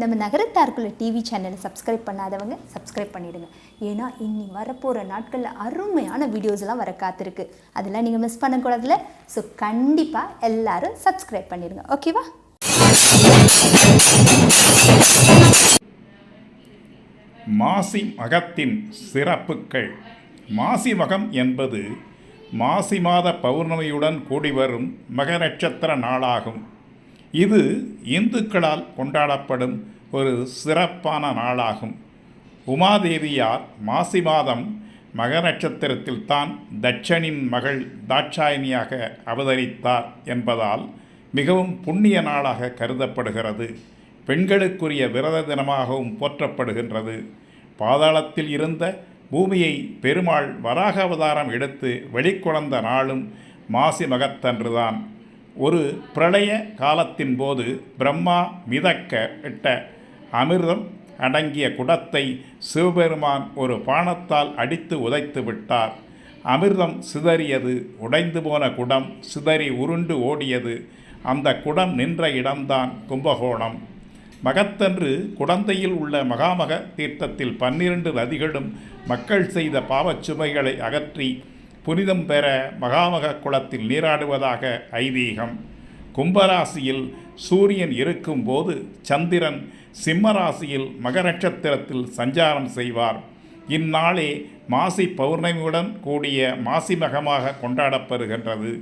நம்ம நகரத்தார்குள்ள டிவி சேனலை சப்ஸ்கிரைப் பண்ணாதவங்க சப்ஸ்கிரைப் பண்ணிடுங்க. ஏன்னா இன்னி வரப்போகிற நாட்களில் அருமையான வீடியோஸ் எல்லாம் வர காத்திருக்கு. அதெல்லாம் நீங்கள் மிஸ் பண்ணக்கூடாதுல. ஸோ கண்டிப்பாக எல்லாரும் சப்ஸ்கிரைப் பண்ணிடுங்க. ஓகேவா? மாசி மகத்தின் சிறப்புகள். மாசி மகம் என்பது மாசி மாத பௌர்ணமியுடன் கூடி வரும் மக நட்சத்திர நாளாகும். இது இந்துக்களால் கொண்டாடப்படும் ஒரு சிறப்பான நாளாகும். உமாதேவியார் மாசி மாதம் மக நட்சத்திரத்தில் தான் தட்சனின் மகள் தாட்சாயணியாக அவதரித்தார் என்பதால் மிகவும் புண்ணிய நாளாக கருதப்படுகிறது. பெண்களுக்குரிய விரத தினமாகவும் போற்றப்படுகின்றது. பாதாளத்தில் இருந்த பூமியை பெருமாள் வராக அவதாரம் எடுத்து வெளிக்கொணர்ந்த நாளும் மாசி மகத்தன்றுதான். ஒரு பிரளய காலத்தின் போது பிரம்மா மிதக்க இட்ட அமிர்தம் அடங்கிய குடத்தை சிவபெருமான் ஒரு பாணத்தால் அடித்து உதைத்து விட்டார். அமிர்தம் சிதறியது. உடைந்து போன குடம் சிதறி உருண்டு ஓடியது. அந்த குடம் நின்ற இடம்தான் கும்பகோணம். மகத்தன்று குடந்தையில் உள்ள மகாமக தீர்த்தத்தில் 12 நதிகளும் மக்கள் செய்த பாவச்சுமைகளை அகற்றி புனிதம் பெற மகாமக குளத்தில் நீராடுவதாக ஐதீகம். கும்பராசியில் சூரியன் இருக்கும்போது சந்திரன் சிம்மராசியில் மக நட்சத்திரத்தில் சஞ்சாரம் செய்வார். இந்நாளே மாசி பௌர்ணமியுடன் கூடிய மாசி மகமாக கொண்டாடப்படுகின்றது.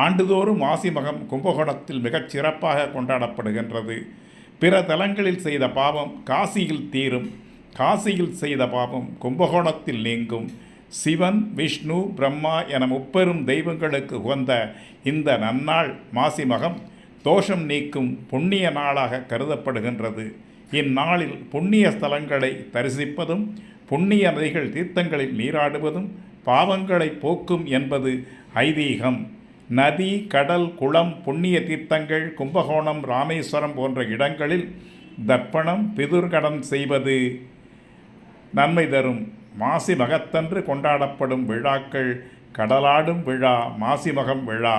ஆண்டுதோறும் மாசி மகம் கும்பகோணத்தில் மிகச் சிறப்பாக கொண்டாடப்படுகின்றது. பிற தலங்களில் செய்த பாவம் காசியில் தீரும். காசியில் செய்த பாவம் கும்பகோணத்தில் நீங்கும். சிவன், விஷ்ணு, பிரம்மா என முப்பெரும் தெய்வங்களுக்கு உகந்த இந்த நன்னாள் மாசி மகம் தோஷம் நீக்கும் புண்ணிய நாளாக கருதப்படுகின்றது. இந்நாளில் புண்ணிய ஸ்தலங்களை தரிசிப்பதும் புண்ணிய நதிகள் தீர்த்தங்களில் நீராடுவதும் பாவங்களை போக்கும் என்பது ஐதீகம். நதி, கடல், குளம், புண்ணிய தீர்த்தங்கள், கும்பகோணம், ராமேஸ்வரம் போன்ற இடங்களில் தர்ப்பணம், பிதுர்கடன் செய்வது நன்மை தரும். மாசி மகத்தன்று கொண்டாடப்படும் விழாக்கள் கடலாடும் விழா, மாசி மகம் விழா.